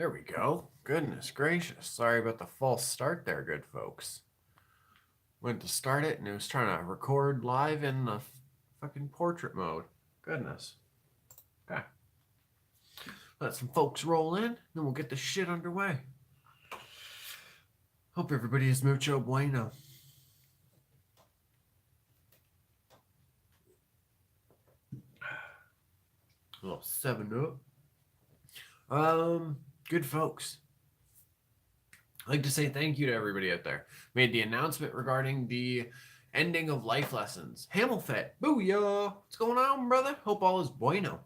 There we go. Goodness gracious. Sorry about the false start there, good folks. Went to start it and it was trying to record live in the fucking portrait mode. Goodness. Okay. Let some folks roll in, then we'll get the shit underway. Hope everybody is mucho bueno. A little 7-Up. Good folks. I'd like to say thank you to everybody out there. Made the announcement regarding the ending of life lessons. Hamilfett, booyah! What's going on, brother? Hope all is bueno.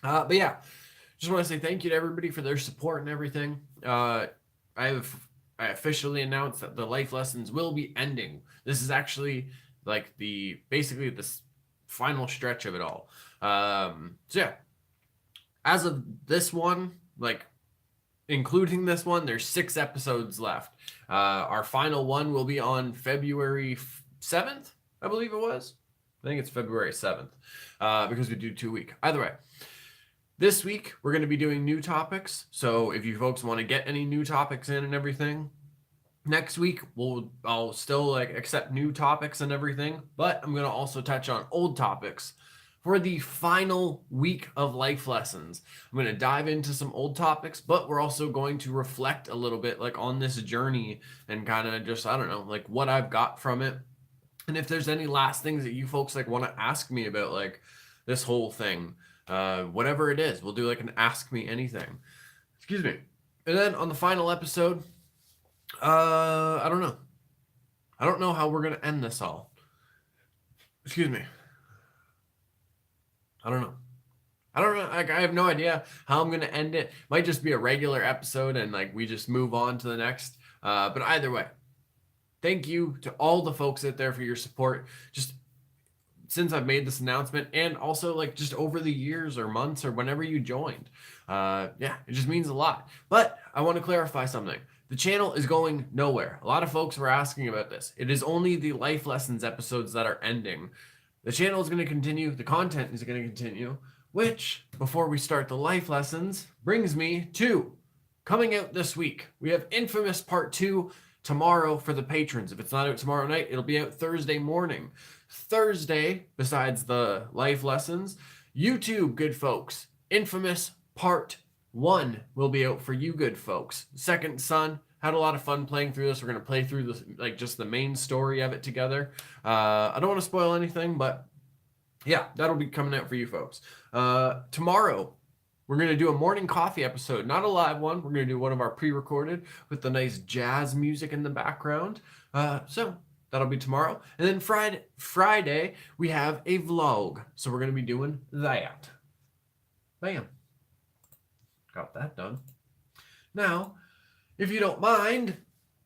But yeah, just want to say thank you to everybody for their support and everything. I officially announced that the life lessons will be ending. This is actually like basically this final stretch of it all. So yeah, as of this one, like including this one, there's 6 episodes left. Our final one will be on February 7th, I believe it was. I think it's February 7th, because we do 2 weeks. Either way, this week we're going to be doing new topics. So if you folks want to get any new topics in and everything, next week I'll still accept new topics and everything, but I'm going to also touch on old topics for the final week of life lessons. I'm going to dive into some old topics, but we're also going to reflect a little bit on this journey and kind of just, I don't know, what I've got from it. And if there's any last things that you folks want to ask me about this whole thing, whatever it is, we'll do an ask me anything. Excuse me. And then on the final episode, I don't know. I don't know how we're going to end this all. Excuse me. I don't know. I have no idea how I'm going to end it. Might just be a regular episode and we just move on to the next. But either way, thank you to all the folks out there for your support. Just since I've made this announcement and also just over the years or months or whenever you joined. Yeah, it just means a lot. But I want to clarify something. The channel is going nowhere. A lot of folks were asking about this. It is only the life lessons episodes that are ending. The channel is going to continue. The content is going to continue, which, before we start the life lessons, brings me to coming out this week. We have Infamous Part 2 tomorrow for the patrons. If it's not out tomorrow night, it'll be out Thursday morning. Thursday, besides the life lessons, YouTube, good folks, Infamous Part 1 will be out for you good folks. Second Son. Had a lot of fun playing through this. We're going to play through this, just the main story of it together. I don't want to spoil anything, but yeah, that'll be coming out for you folks. Tomorrow, we're going to do a morning coffee episode. Not a live one. We're going to do one of our pre-recorded with the nice jazz music in the background. So that'll be tomorrow. And then Friday, we have a vlog. So we're going to be doing that. Bam. Got that done. Now, if you don't mind,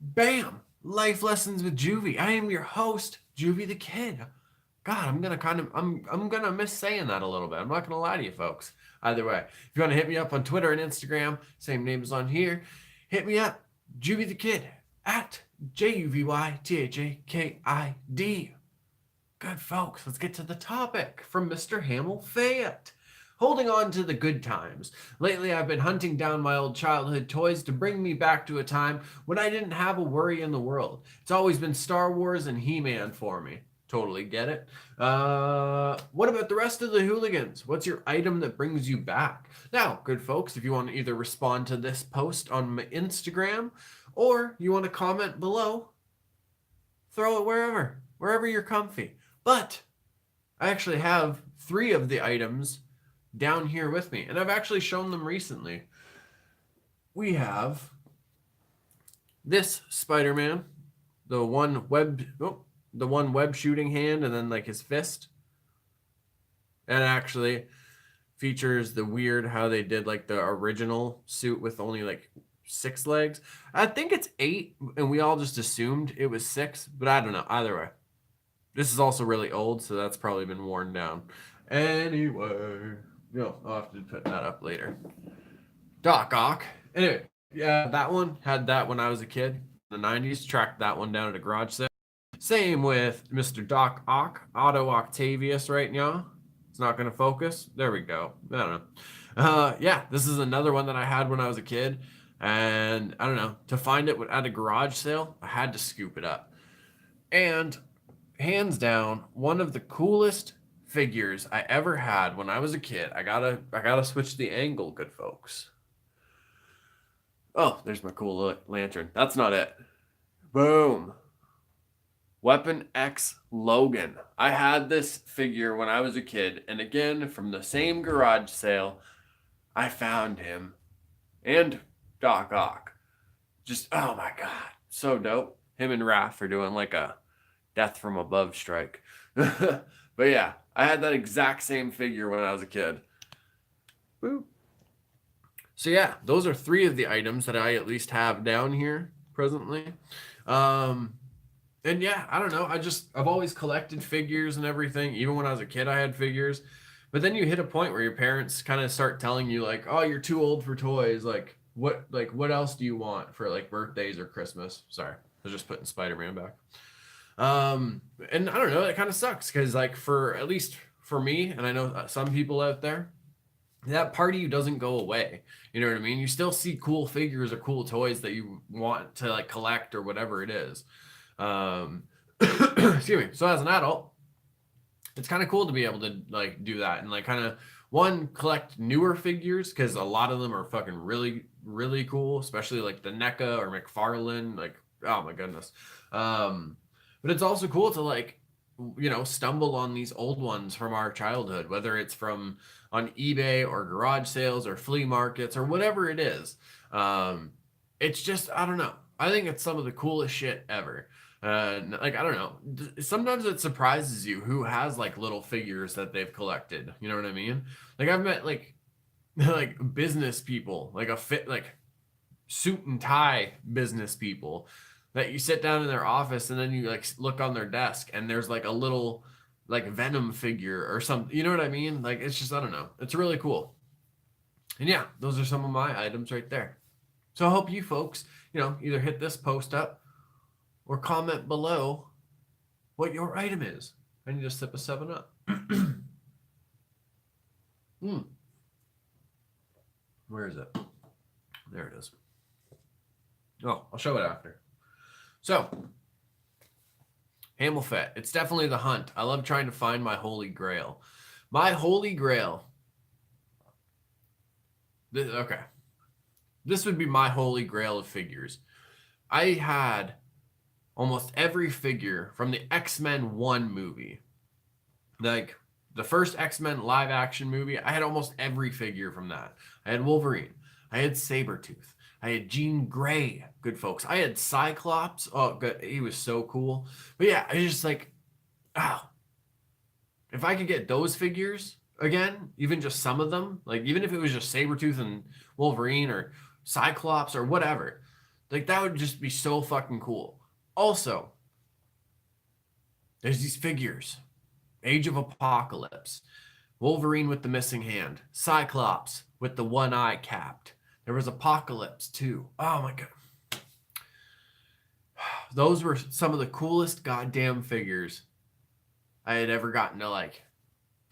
bam, life lessons with Juvy. I am your host, JuvyThaKid. God, I'm gonna miss saying that a little bit. I'm not gonna lie to you folks. Either way, if you want to hit me up on Twitter and Instagram, same name as on here, hit me up, JuvyThaKid at JuvyThaKid. Good folks, let's get to the topic from Mr. Hamilfett. Holding on to the good times. Lately, I've been hunting down my old childhood toys to bring me back to a time when I didn't have a worry in the world. It's always been Star Wars and He-Man for me. Totally get it. What about the rest of the hooligans? What's your item that brings you back? Now, good folks, if you want to either respond to this post on my Instagram or you want to comment below, throw it wherever you're comfy. But I actually have 3 of the items down here with me, and I've actually shown them recently. We have this SpiderMan, the one web shooting hand, and then his fist. And it actually features the weird how they did the original suit with only 6 legs. I think it's 8, and we all just assumed it was 6, but I don't know. Either way, this is also really old, so that's probably been worn down. Anyway. I'll have to put that up later. Doc Ock. Anyway, yeah, that one had that when I was a kid in the 90s. Tracked that one down at a garage sale. Same with Mr. Doc Ock, Otto Octavius right now. It's not going to focus. There we go. I don't know. Yeah, this is another one that I had when I was a kid. And I don't know, to find it at a garage sale, I had to scoop it up. And hands down, one of the coolest figures I ever had when I was a kid. I gotta switch the angle, good folks. Oh, there's my cool lantern. That's not it. Boom. Weapon X Logan. I had this figure when I was a kid, and again, from the same garage sale, I found him. And Doc Ock. Just, oh my god, so dope. Him and Raph are doing like a death from above strike. But yeah, I had that exact same figure when I was a kid. Woo. So yeah, those are 3 of the items that I at least have down here presently. And yeah, I don't know. I've always collected figures and everything. Even when I was a kid, I had figures. But then you hit a point where your parents kind of start telling you like, "Oh, you're too old for toys. What else do you want for like birthdays or Christmas?" Sorry, I was just putting SpiderMan back. And I don't know, it kind of sucks because like for at least for me, and I know some people out there, that part of you doesn't go away. You know what I mean? You still see cool figures or cool toys that you want to like collect or whatever it is. Excuse me. So as an adult, it's kind of cool to be able to like do that and like kind of one collect newer figures because a lot of them are fucking really really cool, especially like the NECA or McFarlane. Like, oh my goodness. But it's also cool to like, you know, stumble on these old ones from our childhood, whether it's from on eBay or garage sales or flea markets or whatever it is. It's just, I don't know. I think it's some of the coolest shit ever. Like, I don't know. Sometimes it surprises you who has like little figures that they've collected. You know what I mean? Like I've met like like business people, like like suit and tie business people that you sit down in their office and then you like look on their desk and there's like a little like Venom figure or something. You know what I mean? Like it's just, I don't know. It's really cool. And yeah, those are some of my items right there. So I hope you folks, you know, either hit this post up or comment below what your item is. I need a sip of 7-Up. Where is it? There it is. Oh, I'll show it after. So, Hamel Fett. It's definitely the hunt. I love trying to find my holy grail. My holy grail. Okay. This would be my holy grail of figures. I had almost every figure from the X-Men 1 movie. Like the first X-Men live action movie, I had almost every figure from that. I had Wolverine. I had Sabretooth. I had Jean Grey, good folks. I had Cyclops. Oh, good. He was so cool. But yeah, I just like, oh, if I could get those figures again, even just some of them, like even if it was just Sabretooth and Wolverine or Cyclops or whatever, like that would just be so fucking cool. Also, there's these figures. Age of Apocalypse. Wolverine with the missing hand. Cyclops with the one eye capped. There was Apocalypse too. Oh my god. Those were some of the coolest goddamn figures I had ever gotten to like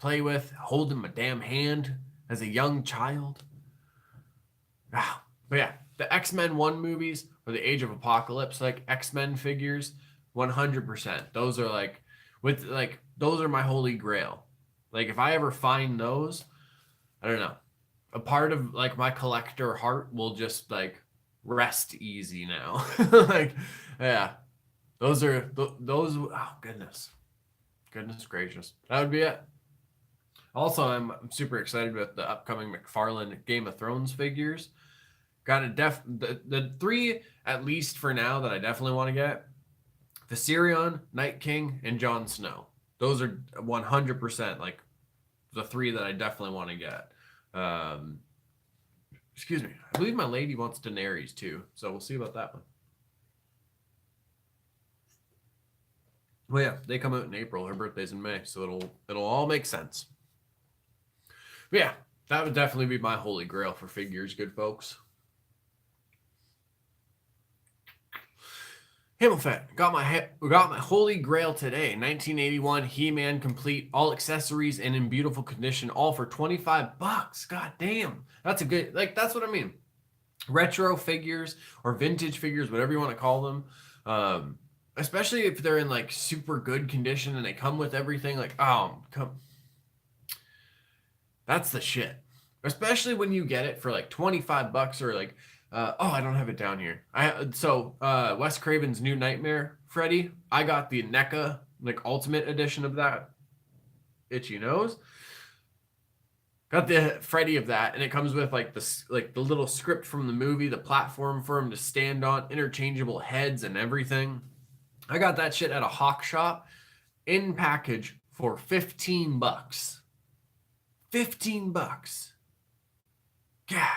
play with, holding my damn hand as a young child. Wow. But yeah, the X-Men 1 movies or the Age of Apocalypse, like X-Men figures, 100%. Those are like, with like, those are my holy grail. Like if I ever find those, I don't know, a part of like my collector heart will just like rest easy now. Like, yeah, those are those. Oh goodness gracious, that would be it. Also, I'm super excited about the upcoming McFarlane Game of Thrones figures. Got a the 3 at least for now that I definitely want to get: Viserion, Night King, and Jon Snow. Those are 100% like the 3 that I definitely want to get. Excuse me. I believe my lady wants Daenerys too, so we'll see about that one. Well, yeah, they come out in April. Her birthday's in May, so it'll all make sense. But yeah, that would definitely be my holy grail for figures, good folks. Hamilfett, got my holy grail today. 1981 He-Man complete, all accessories and in beautiful condition, all for $25. God damn. That's a good, like, that's what I mean. Retro figures or vintage figures, whatever you want to call them. Especially if they're in like super good condition and they come with everything, like, that's the shit. Especially when you get it for like $25 or like, I don't have it down here. Wes Craven's New Nightmare Freddy. I got the NECA like Ultimate Edition of that. Itchy nose. Got the Freddy of that, and it comes with like the little script from the movie, the platform for him to stand on, interchangeable heads and everything. I got that shit at a hawk shop in package for $15. $15. God.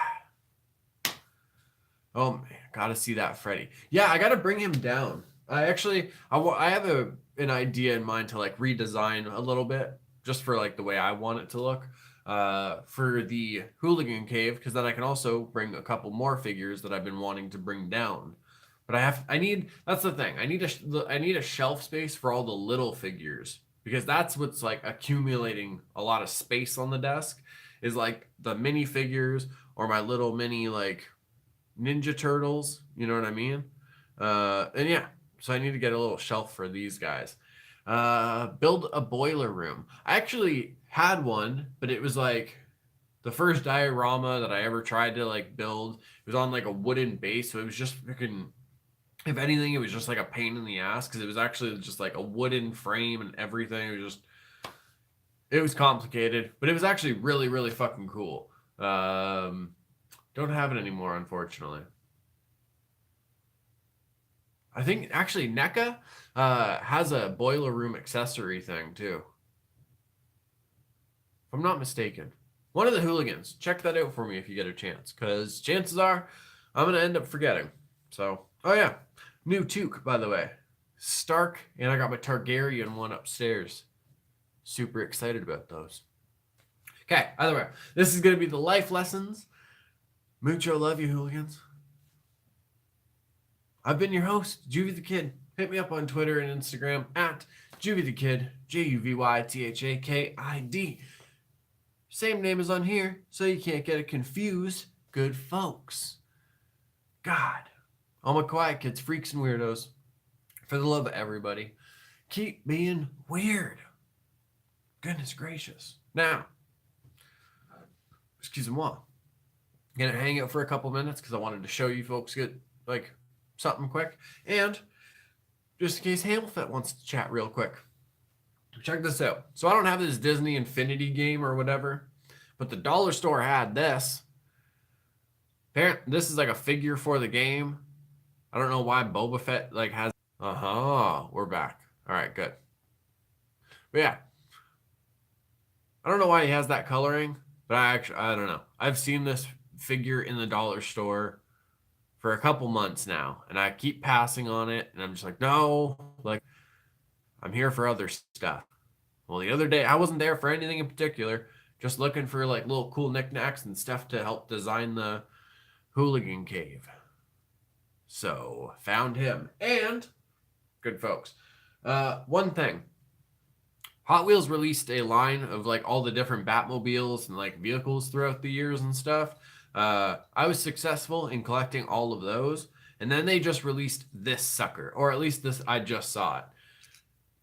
Oh man, gotta see that Freddy. Yeah, I gotta bring him down. I have an idea in mind to like redesign a little bit, just for like the way I want it to look, for the Hooligan cave, because then I can also bring a couple more figures that I've been wanting to bring down. But that's the thing. I need a shelf space for all the little figures, because that's what's like accumulating a lot of space on the desk, is like the mini figures or my little mini like Ninja Turtles, you know what I mean? And yeah, so I need to get a little shelf for these guys. Build a boiler room. I actually had one, but it was like the first diorama that I ever tried to like build. It was on like a wooden base, so it was just freaking, if anything, it was just like a pain in the ass, because it was actually just like a wooden frame and everything. It was complicated, but it was actually really, really fucking cool. Don't have it anymore, unfortunately. I think actually NECA has a boiler room accessory thing too, if I'm not mistaken. One of the Hooligans. Check that out for me if you get a chance, because chances are I'm going to end up forgetting. So, oh yeah. New toque, by the way. Stark, and I got my Targaryen one upstairs. Super excited about those. Okay, either way. This is going to be the life lessons. Mucho love you, Hooligans. I've been your host, JuvyThaKid. Hit me up on Twitter and Instagram at JuvyThaKid, JuvyThaKid. Same name as on here, so you can't get it confused. Good folks. God. All my quiet kids, freaks, and weirdos. For the love of everybody, keep being weird. Goodness gracious. Now, excuse-moi. Gonna hang out for a couple minutes because I wanted to show you folks get like something quick, and just in case Hamilfett wants to chat real quick, check this out. So I don't have this Disney Infinity game or whatever, but the dollar store had this. This is like a figure for the game. I don't know why Boba Fett like has. We're back. All right, good. But yeah, I don't know why he has that coloring, but I don't know. I've seen this figure in the dollar store for a couple months now, and I keep passing on it, and I'm just like, no, like, I'm here for other stuff. Well, the other day, I wasn't there for anything in particular, just looking for like little cool knickknacks and stuff to help design the Hooligan cave. So, found him. And, good folks, one thing. Hot Wheels released a line of like all the different Batmobiles and like vehicles throughout the years and stuff. I was successful in collecting all of those, and then they just released this sucker, or at least this, I just saw it.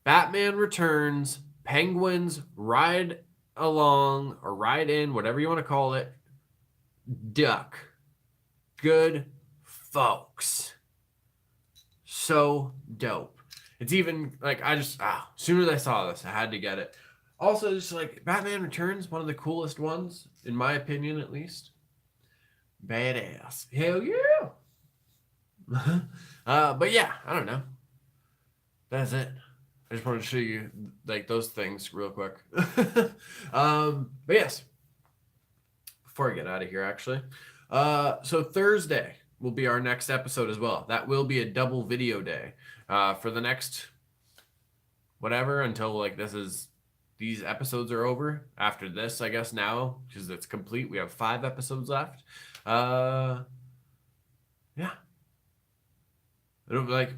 Batman Returns, Penguins Ride Along, or Ride In, whatever you want to call it, Duck. Good folks. So dope. It's even like, as soon as I saw this, I had to get it. Also, just like Batman Returns, one of the coolest ones, in my opinion at least. Badass. Hell yeah. But yeah, I don't know. That's it. I just wanted to show you like those things real quick. But yes, before I get out of here, actually, so Thursday will be our next episode as well. That will be a double video day for the next whatever until like these episodes are over. After this, I guess now, because it's complete, we have 5 episodes left. Yeah. It'll be like,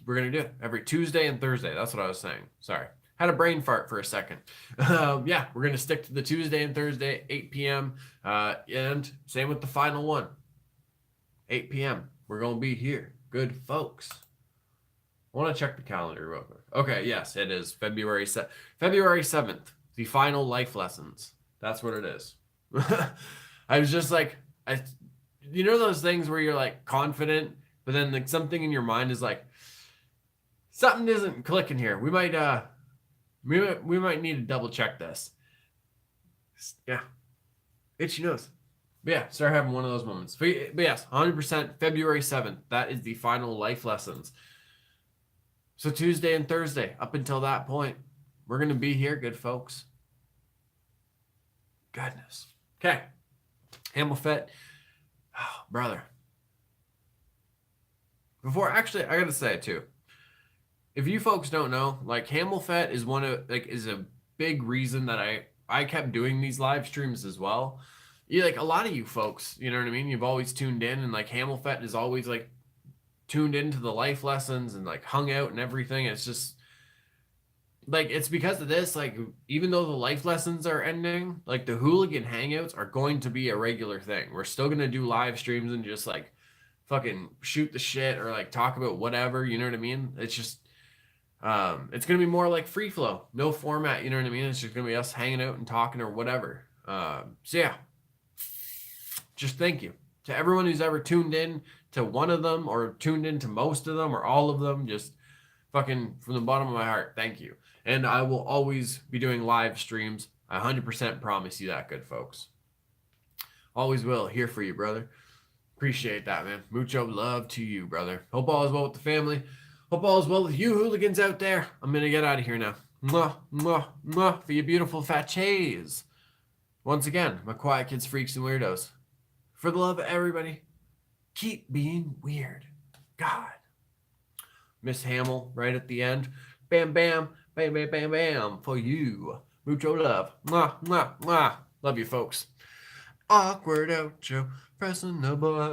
We're going to do it every Tuesday and Thursday. That's what I was saying. Sorry. Had a brain fart for a second. Yeah, we're going to stick to the Tuesday and Thursday, 8 p.m. And same with the final one, 8 p.m. We're going to be here. Good folks. I want to check the calendar real quick. Okay, yes, it is February 7th, the final life lessons. That's what it is. I was just like, you know those things where you're like confident, but then like something in your mind is like, something isn't clicking here. We might need to double check this. Yeah, itchy nose. But yeah, start having one of those moments. But yes, 100% February 7th. That is the final life lessons. So Tuesday and Thursday, up until that point, we're going to be here, good folks. Goodness. Okay. Hamel Fett. Oh, brother. Actually, I got to say it too. If you folks don't know, like Hamel Fett is is a big reason that I kept doing these live streams as well. Like a lot of you folks, you know what I mean? You've always tuned in, and like Hamel Fett is always like tuned into the life lessons and like hung out and everything. It's just like, it's because of this, like, even though the life lessons are ending, like the Hooligan hangouts are going to be a regular thing. We're still going to do live streams and just like fucking shoot the shit or like talk about whatever, you know what I mean? It's just, it's going to be more like free flow, no format, you know what I mean? It's just going to be us hanging out and talking or whatever. So yeah, just thank you to everyone who's ever tuned in to one of them or tuned in to most of them or all of them. Just fucking from the bottom of my heart, thank you. And I will always be doing live streams. I 100% promise you that, good folks. Always will. Here for you, brother. Appreciate that, man. Mucho love to you, brother. Hope all is well with the family. Hope all is well with you hooligans out there. I'm going to get out of here now. Mwah, mwah, mwah for you beautiful fat chays. Once again, my quiet kids, freaks, and weirdos. For the love of everybody, keep being weird. God. Miss Hamel right at the end. Bam, bam, bam, bam, bam, bam for you. Mucho love. Mwah, mwah, mwah. Love you, folks. Awkward outro. Pressing the button.